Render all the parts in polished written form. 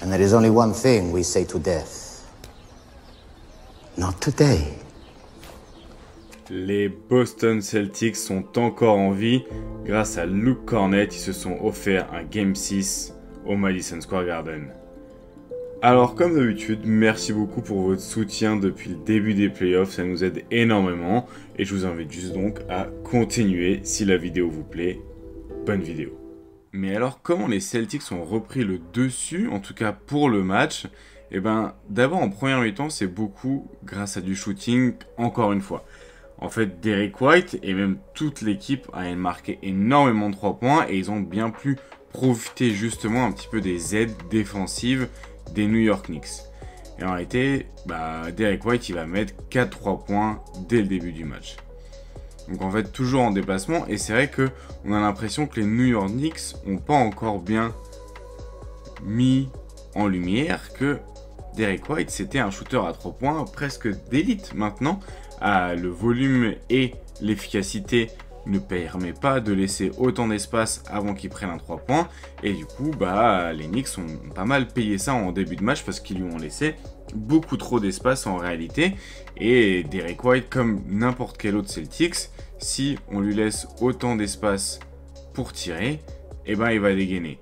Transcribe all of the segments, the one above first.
And there is only one thing we say to death. Not today. Les Boston Celtics sont encore en vie. Grâce à Luke Kornet, ils se sont offerts un Game 6 au Madison Square Garden. Alors comme d'habitude, merci beaucoup pour votre soutien depuis le début des playoffs, ça nous aide énormément. Et je vous invite juste donc à continuer si la vidéo vous plaît. Bonne vidéo. Mais alors comment les Celtics ont repris le dessus, en tout cas pour le match? Eh ben d'abord en première mi-temps, c'est beaucoup grâce à du shooting, encore une fois. En fait, Derrick White et même toute l'équipe a marqué énormément de 3 points et ils ont bien pu profiter justement un petit peu des aides défensives des New York Knicks. Et en réalité, Derrick White il va mettre 4-3 points dès le début du match. Donc en fait, toujours en déplacement, et c'est vrai qu'on a l'impression que les New York Knicks n'ont pas encore bien mis en lumière que Derrick White c'était un shooter à 3 points presque d'élite maintenant. Le volume et l'efficacité ne permet pas de laisser autant d'espace avant qu'il prenne un 3 points. Et du coup, les Knicks ont pas mal payé ça en début de match parce qu'ils lui ont laissé beaucoup trop d'espace en réalité. Et Derrick White, comme n'importe quel autre Celtics, si on lui laisse autant d'espace pour tirer, il va dégainer.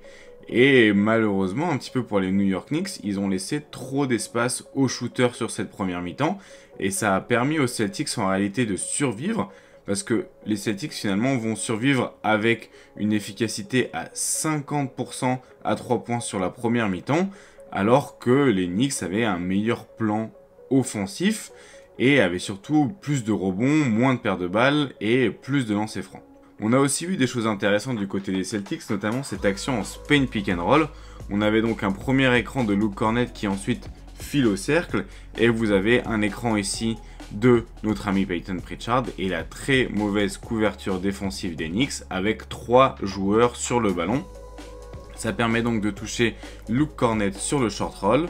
Et malheureusement, un petit peu pour les New York Knicks, ils ont laissé trop d'espace aux shooters sur cette première mi-temps. Et ça a permis aux Celtics en réalité de survivre. Parce que les Celtics finalement vont survivre avec une efficacité à 50% à 3 points sur la première mi-temps. Alors que les Knicks avaient un meilleur plan offensif. Et avaient surtout plus de rebonds, moins de pertes de balles et plus de lancers francs. On a aussi vu des choses intéressantes du côté des Celtics, notamment cette action en Spain Pick and Roll. On avait donc un premier écran de Luke Kornet qui ensuite file au cercle. Et vous avez un écran ici de notre ami Peyton Pritchard et la très mauvaise couverture défensive des Knicks avec 3 joueurs sur le ballon. Ça permet donc de toucher Luke Kornet sur le short roll.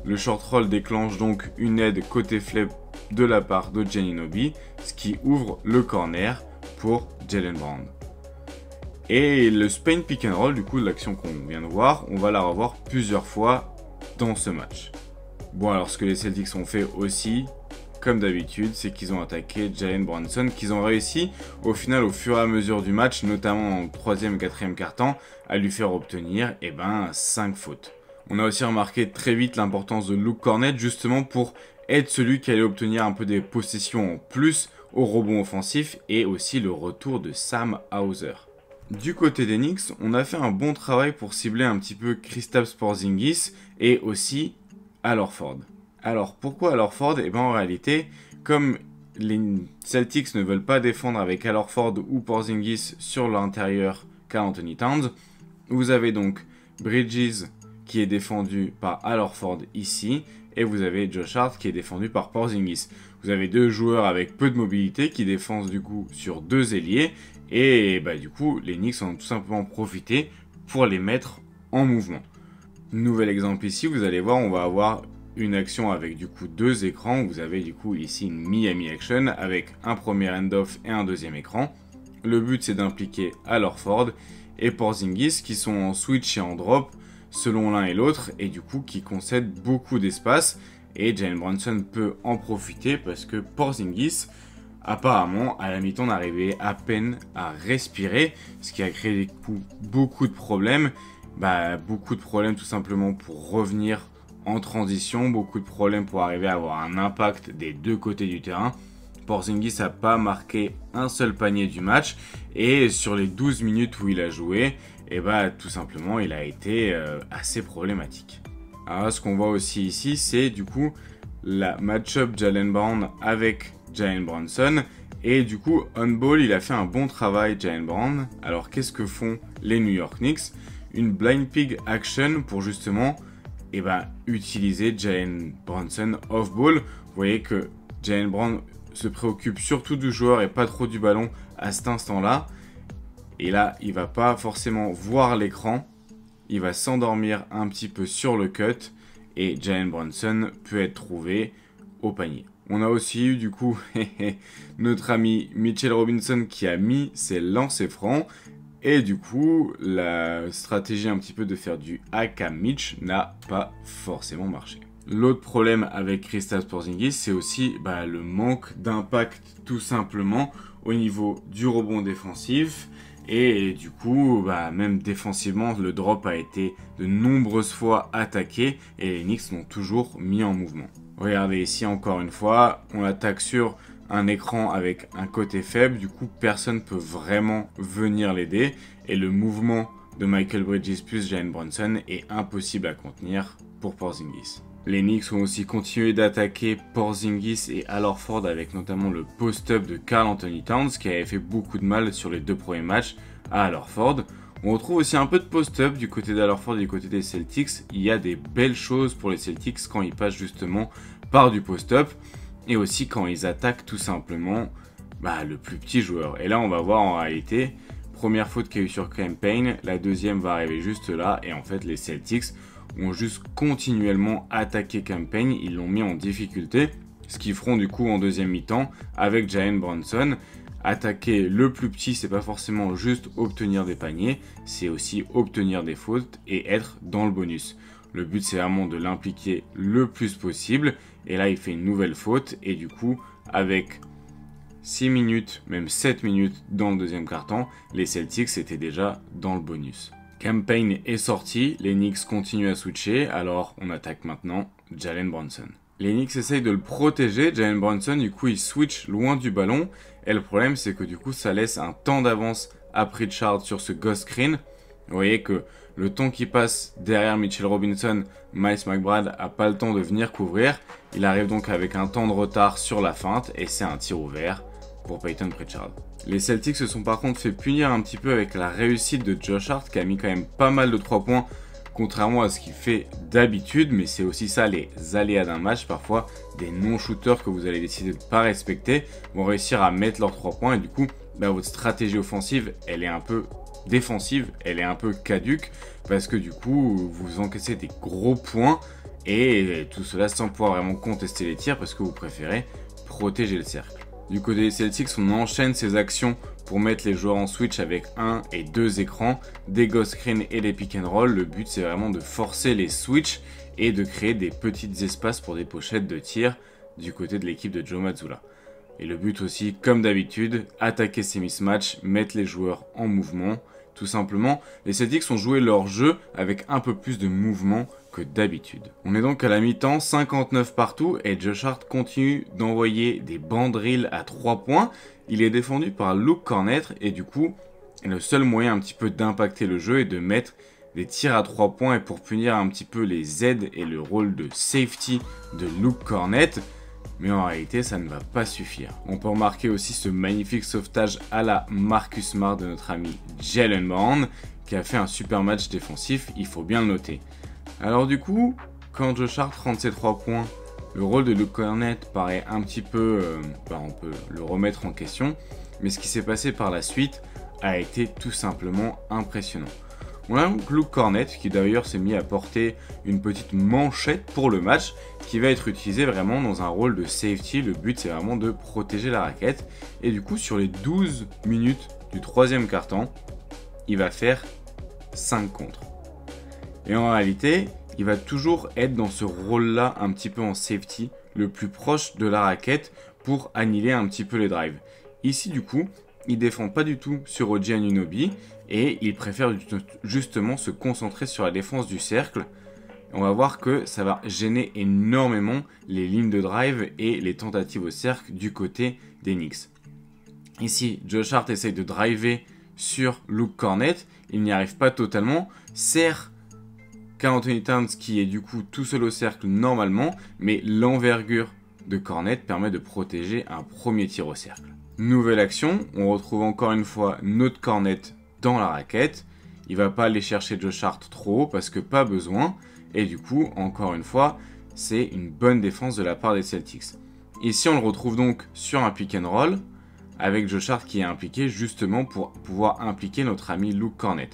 Le short roll déclenche donc une aide côté flip de la part de Giannobi, ce qui ouvre le corner pour Jaylen Brown. Et le Spain Pick and Roll, du coup, l'action qu'on vient de voir, on va la revoir plusieurs fois dans ce match. Bon, alors ce que les Celtics ont fait aussi, comme d'habitude, c'est qu'ils ont attaqué Jalen Brunson, qu'ils ont réussi au final, au fur et à mesure du match, notamment en 3e et 4e quart-temps, à lui faire obtenir 5 fautes. On a aussi remarqué très vite l'importance de Luke Kornet, justement pour être celui qui allait obtenir un peu des possessions en plus au rebond offensif et aussi le retour de Sam Hauser. Du côté des Knicks, on a fait un bon travail pour cibler un petit peu Kristaps Porzingis et aussi Al Horford. Alors pourquoi Al Horford? En réalité, comme les Celtics ne veulent pas défendre avec Al Horford ou Porzingis sur l'intérieur Karl Anthony Towns, vous avez donc Bridges qui est défendu par Al Horford ici, et vous avez Josh Hart qui est défendu par Porzingis. Vous avez 2 joueurs avec peu de mobilité qui défendent du coup sur 2 ailiers, et du coup les Knicks en ont tout simplement profité pour les mettre en mouvement. Nouvel exemple ici, vous allez voir, on va avoir une action avec du coup 2 écrans. Vous avez du coup ici une Miami Action avec un premier end-off et un deuxième écran. Le but c'est d'impliquer Al Horford et Porzingis qui sont en switch et en drop selon l'un et l'autre et du coup qui concèdent beaucoup d'espace et Jalen Brunson peut en profiter parce que Porzingis apparemment à la mi-temps n'arrivait à peine à respirer, ce qui a créé beaucoup de problèmes, beaucoup de problèmes tout simplement pour revenir en transition, beaucoup de problèmes pour arriver à avoir un impact des 2 côtés du terrain. Porzingis n'a pas marqué un seul panier du match et sur les 12 minutes où il a joué, tout simplement il a été assez problématique. Alors ce qu'on voit aussi ici, c'est du coup la match-up Jaylen Brown avec Jalen Brunson et du coup on ball il a fait un bon travail Jaylen Brown. Alors qu'est-ce que font les New York Knicks? Une blind pig action pour justement utiliser Jalen Brunson off ball. Vous voyez que Jaylen Brown se préoccupe surtout du joueur et pas trop du ballon à cet instant-là. Et là, il va pas forcément voir l'écran. Il va s'endormir un petit peu sur le cut. Et Jalen Brunson peut être trouvé au panier. On a aussi eu du coup notre ami Mitchell Robinson qui a mis ses lancers francs. Et du coup, la stratégie un petit peu de faire du hack à Mitch n'a pas forcément marché. L'autre problème avec Kristaps Porzingis, c'est aussi le manque d'impact tout simplement au niveau du rebond défensif. Et du coup, même défensivement, le drop a été de nombreuses fois attaqué et les Knicks l'ont toujours mis en mouvement. Regardez ici encore une fois, on attaque sur un écran avec un côté faible, du coup personne ne peut vraiment venir l'aider et le mouvement de Michael Bridges plus Jalen Brunson est impossible à contenir pour Porzingis. Les Knicks ont aussi continué d'attaquer Porzingis et Al Horford avec notamment le post-up de Karl Anthony Towns qui avait fait beaucoup de mal sur les 2 premiers matchs à Al Horford. On retrouve aussi un peu de post-up du côté d'Al Horford et du côté des Celtics. Il y a des belles choses pour les Celtics quand ils passent justement par du post-up et aussi quand ils attaquent tout simplement le plus petit joueur. Et là on va voir en réalité, première faute qu'il y a eu sur Cam Payne, la deuxième va arriver juste là et en fait les Celtics ont juste continuellement attaqué Cam Payne, ils l'ont mis en difficulté, ce qu'ils feront du coup en deuxième mi-temps avec Jalen Brunson. Attaquer le plus petit, c'est pas forcément juste obtenir des paniers, c'est aussi obtenir des fautes et être dans le bonus. Le but c'est vraiment de l'impliquer le plus possible et là il fait une nouvelle faute et du coup avec 6 minutes, même 7 minutes dans le deuxième quart-temps, les Celtics étaient déjà dans le bonus. Cam Payne est sorti, les Knicks continuent à switcher, alors on attaque maintenant Jalen Brunson. Les Knicks essayent de le protéger, Jalen Brunson du coup il switch loin du ballon, et le problème c'est que du coup ça laisse un temps d'avance à Pritchard sur ce ghost screen. Vous voyez que le temps qui passe derrière Mitchell Robinson, Miles McBride n'a pas le temps de venir couvrir, il arrive donc avec un temps de retard sur la feinte, et c'est un tir ouvert pour Peyton Pritchard. Les Celtics se sont par contre fait punir un petit peu avec la réussite de Josh Hart qui a mis quand même pas mal de 3 points contrairement à ce qu'il fait d'habitude, mais c'est aussi ça les aléas d'un match, parfois des non-shooters que vous allez décider de ne pas respecter vont réussir à mettre leurs 3 points et du coup votre stratégie offensive elle est un peu défensive, elle est un peu caduque parce que du coup vous encaissez des gros points et tout cela sans pouvoir vraiment contester les tirs parce que vous préférez protéger le cercle. Du côté des Celtics, on enchaîne ces actions pour mettre les joueurs en switch avec 1 et 2 écrans, des ghost screens et des pick and roll. Le but c'est vraiment de forcer les switches et de créer des petits espaces pour des pochettes de tir du côté de l'équipe de Joe Mazzulla. Et le but aussi, comme d'habitude, attaquer ces mismatchs, mettre les joueurs en mouvement. Tout simplement, les Celtics ont joué leur jeu avec un peu plus de mouvement que d'habitude. On est donc à la mi-temps, 59 partout, et Josh Hart continue d'envoyer des banderilles à 3 points. Il est défendu par Luke Kornet, et du coup, le seul moyen un petit peu d'impacter le jeu est de mettre des tirs à 3 points, et pour punir un petit peu les aides et le rôle de safety de Luke Kornet. Mais en réalité, ça ne va pas suffire. On peut remarquer aussi ce magnifique sauvetage à la Marcus Smart de notre ami Jaylen Brown, qui a fait un super match défensif, il faut bien le noter. Alors du coup, quand Josh Hart rentre ses 3 points, le rôle de Luke Kornet paraît un petit peu... on peut le remettre en question, mais ce qui s'est passé par la suite a été tout simplement impressionnant. On a donc Luke Kornet qui d'ailleurs s'est mis à porter une petite manchette pour le match qui va être utilisée vraiment dans un rôle de safety. Le but c'est vraiment de protéger la raquette et du coup sur les 12 minutes du 3e quart-temps, il va faire 5 contres. Et en réalité, il va toujours être dans ce rôle-là un petit peu en safety, le plus proche de la raquette pour annihiler un petit peu les drives. Ici du coup, il défend pas du tout sur OG Anunoby et il préfère justement se concentrer sur la défense du cercle. On va voir que ça va gêner énormément les lignes de drive et les tentatives au cercle du côté des Knicks. Ici, Josh Hart essaye de driver sur Luke Kornet, il n'y arrive pas totalement, sert Karl Anthony Towns qui est du coup tout seul au cercle normalement, mais l'envergure de Kornet permet de protéger un premier tir au cercle. Nouvelle action, on retrouve encore une fois notre Kornet dans la raquette. Il va pas aller chercher Josh Hart trop haut parce que pas besoin. Et du coup, encore une fois, c'est une bonne défense de la part des Celtics. Ici, on le retrouve donc sur un pick and roll avec Josh Hart qui est impliqué justement pour pouvoir impliquer notre ami Luke Kornet.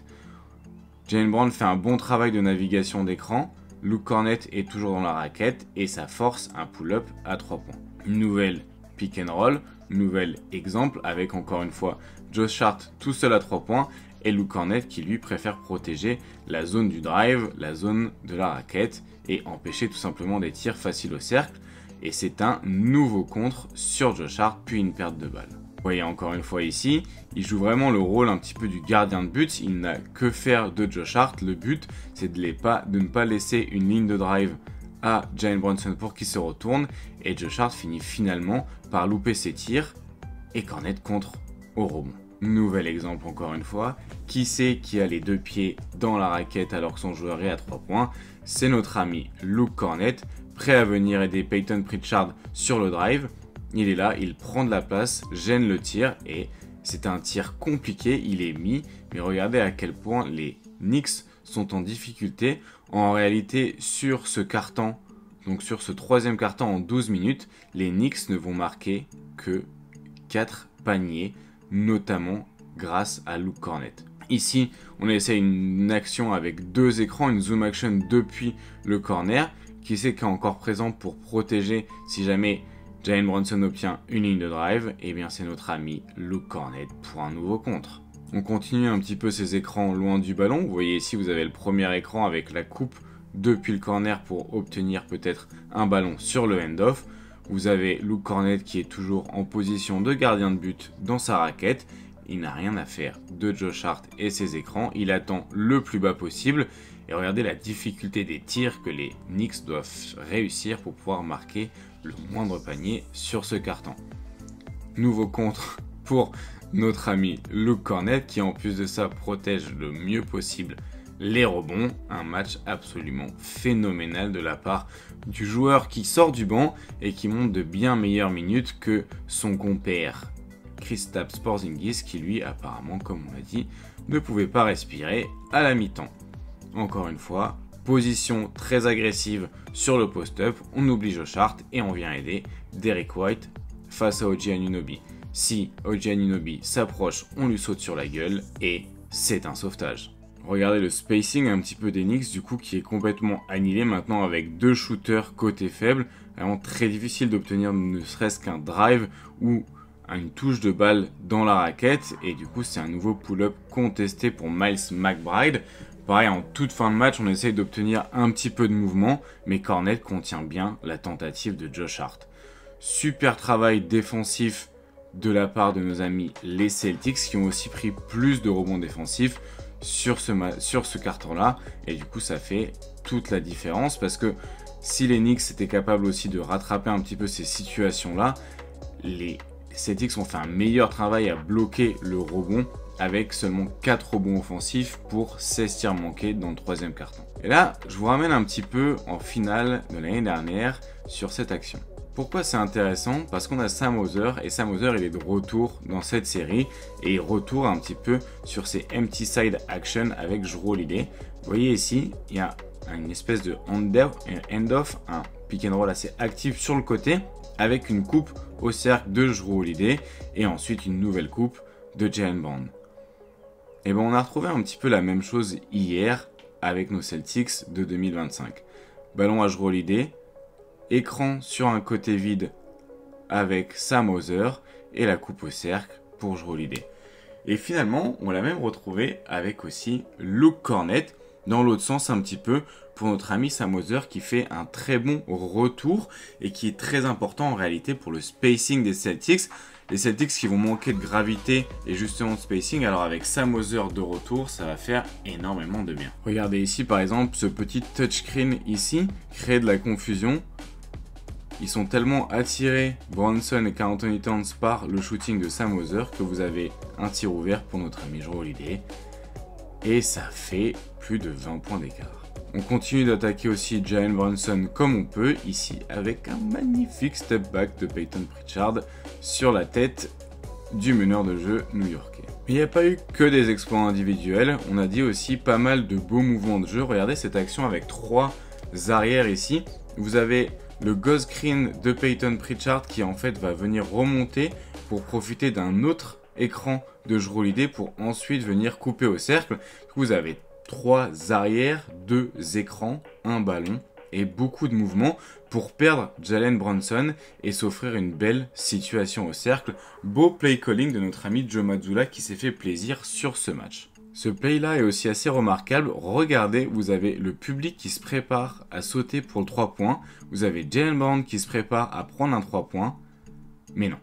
Jaylen Brown fait un bon travail de navigation d'écran. Luke Kornet est toujours dans la raquette et ça force un pull-up à 3 points. Une nouvelle pick and roll, nouvel exemple avec encore une fois Josh Hart tout seul à 3 points et Luke Kornet qui lui préfère protéger la zone du drive, la zone de la raquette et empêcher tout simplement des tirs faciles au cercle. Et c'est un nouveau contre sur Josh Hart puis une perte de balle. Vous voyez encore une fois ici, il joue vraiment le rôle un petit peu du gardien de but, il n'a que faire de Josh Hart. Le but c'est de ne pas laisser une ligne de drive à Jalen Brunson pour qu'il se retourne et Josh Hart finit finalement par louper ses tirs et Kornet contre au rebond. Nouvel exemple encore une fois, qui c'est qui a les deux pieds dans la raquette alors que son joueur est à 3 points? C'est notre ami Luke Kornet, prêt à venir aider Payton Pritchard sur le drive. Il est là, il prend de la place, gêne le tir et c'est un tir compliqué, il est mis, mais regardez à quel point les Knicks sont en difficulté. En réalité, sur ce quart-temps, donc sur ce troisième quart-temps en 12 minutes, les Knicks ne vont marquer que 4 paniers, notamment grâce à Luke Kornet. Ici, on essaie une action avec 2 écrans, une zoom action depuis le corner. Qui c'est qui est encore présent pour protéger si jamais Jalen Brunson obtient une ligne de drive? Eh bien, c'est notre ami Luke Kornet pour un nouveau contre. On continue un petit peu ces écrans loin du ballon. Vous voyez ici, vous avez le premier écran avec la coupe depuis le corner pour obtenir peut-être un ballon sur le end-off. Vous avez Luke Kornet qui est toujours en position de gardien de but dans sa raquette. Il n'a rien à faire de Josh Hart et ses écrans. Il attend le plus bas possible. Et regardez la difficulté des tirs que les Knicks doivent réussir pour pouvoir marquer le moindre panier sur ce carton. Nouveau contre pour notre ami Luke Kornet qui en plus de ça protège le mieux possible les rebonds. Un match absolument phénoménal de la part du joueur qui sort du banc et qui monte de bien meilleures minutes que son compère Kristaps Porzingis qui lui apparemment, comme on l'a dit, ne pouvait pas respirer à la mi-temps. Encore une fois, position très agressive sur le post-up, on oublie Josh Hart et on vient aider Derrick White face à OG Anunoby. Si OG Anunoby s'approche, on lui saute sur la gueule et c'est un sauvetage. Regardez le spacing un petit peu des Knicks du coup qui est complètement annihilé maintenant avec 2 shooters côté faible. Vraiment très difficile d'obtenir ne serait-ce qu'un drive ou une touche de balle dans la raquette et du coup c'est un nouveau pull-up contesté pour Miles McBride. Pareil, en toute fin de match, on essaye d'obtenir un petit peu de mouvement, mais Kornet contient bien la tentative de Josh Hart. Super travail défensif de la part de nos amis les Celtics, qui ont aussi pris plus de rebonds défensifs sur ce carton-là. Et du coup, ça fait toute la différence, parce que si les Knicks étaient capables aussi de rattraper un petit peu ces situations-là, les Celtics ont fait un meilleur travail à bloquer le rebond, avec seulement 4 rebonds offensifs pour 16 tirs manqués dans le troisième quart-temps. Et là, je vous ramène un petit peu en finale de l'année dernière sur cette action. Pourquoi c'est intéressant? Parce qu'on a Sam Hauser, et Sam Hauser il est de retour dans cette série, et il retourne un petit peu sur ses empty side action avec Jrue Holiday. Vous voyez ici, il y a une espèce de hand-off, un pick and roll assez actif sur le côté, avec une coupe au cercle de Jrue Holiday, et ensuite une nouvelle coupe de Jaylen Brown. Et bon, on a retrouvé un petit peu la même chose hier avec nos Celtics de 2025. Ballon à Jrue Holiday, écran sur un côté vide avec Sam Hauser et la coupe au cercle pour Jrue Holiday. Et finalement, on l'a même retrouvé avec aussi Luke Kornet dans l'autre sens un petit peu pour notre ami Sam Hauser qui fait un très bon retour et qui est très important en réalité pour le spacing des Celtics. Les Celtics qui vont manquer de gravité et justement de spacing, alors avec Sam Hauser de retour, ça va faire énormément de bien. Regardez ici par exemple ce petit touchscreen ici, crée de la confusion. Ils sont tellement attirés, Brunson et Karl Anthony Towns, par le shooting de Sam Hauser que vous avez un tir ouvert pour notre ami Jrue Holiday. Et ça fait plus de 20 points d'écart. On continue d'attaquer aussi Jalen Brunson comme on peut, ici avec un magnifique step back de Payton Pritchard sur la tête du meneur de jeu new-yorkais. Mais il n'y a pas eu que des exploits individuels, on a dit aussi pas mal de beaux mouvements de jeu. Regardez cette action avec 3 arrières ici. Vous avez le ghost screen de Payton Pritchard qui en fait va venir remonter pour profiter d'un autre écran de Jrue Holiday pour ensuite venir couper au cercle. Vous avez 3 arrières, 2 écrans, un ballon et beaucoup de mouvements pour perdre Jalen Brunson et s'offrir une belle situation au cercle. Beau play calling de notre ami Joe Mazzulla qui s'est fait plaisir sur ce match. Ce play-là est aussi assez remarquable. Regardez, vous avez le public qui se prépare à sauter pour le 3 points. Vous avez Jaylen Brown qui se prépare à prendre un 3 points. Mais non.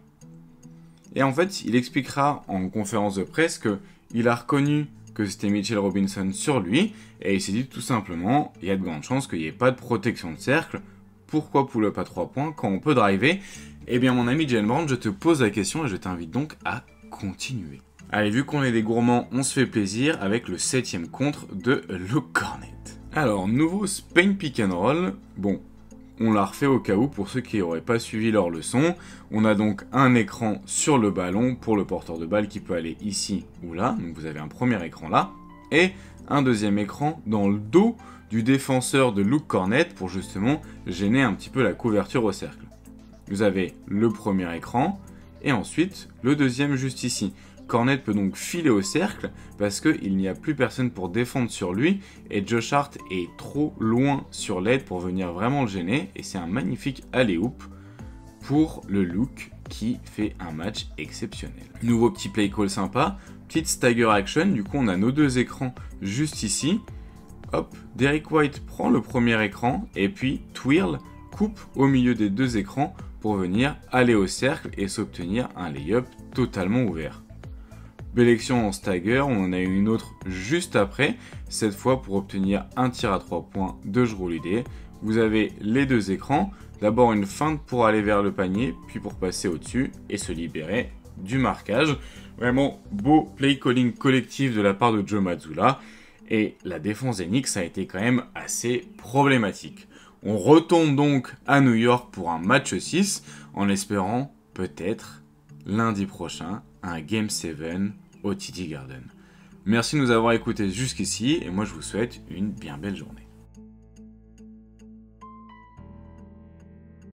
Et en fait, il expliquera en conférence de presse qu'il a reconnu que c'était Mitchell Robinson sur lui. Et il s'est dit tout simplement, il y a de grandes chances qu'il n'y ait pas de protection de cercle. Pourquoi pull-up à 3 points quand on peut driver? Eh bien mon ami Jaylen Brown, je te pose la question et je t'invite donc à continuer. Allez, vu qu'on est des gourmands, on se fait plaisir avec le 7ème contre de Luke Kornet. Alors, nouveau Spain Pick and Roll. Bon, on l'a refait au cas où pour ceux qui n'auraient pas suivi leur leçon. On a donc un écran sur le ballon pour le porteur de balle qui peut aller ici ou là. Donc vous avez un premier écran là. Et un deuxième écran dans le dos du défenseur de Luke Kornet pour justement gêner un petit peu la couverture au cercle. Vous avez le premier écran et ensuite le deuxième juste ici. Kornet peut donc filer au cercle parce qu'il n'y a plus personne pour défendre sur lui et Josh Hart est trop loin sur l'aide pour venir vraiment le gêner et c'est un magnifique alley-oop pour le Luke qui fait un match exceptionnel. Nouveau petit play call sympa, petite stagger action, du coup on a nos deux écrans juste ici. Hop, Derrick White prend le premier écran et puis twirl, coupe au milieu des deux écrans pour venir aller au cercle et s'obtenir un lay-up totalement ouvert. Belle action en stagger, on en a eu une autre juste après, cette fois pour obtenir un tir à 3 points de Jrue Holiday. Vous avez les deux écrans, d'abord une feinte pour aller vers le panier, puis pour passer au-dessus et se libérer du marquage. Vraiment beau play calling collectif de la part de Joe Mazzulla, et la défense des Knicks a été quand même assez problématique. On retourne donc à New York pour un match 6, en espérant peut-être lundi prochain un Game 7 au TD Garden. Merci de nous avoir écoutés jusqu'ici et moi je vous souhaite une bien belle journée.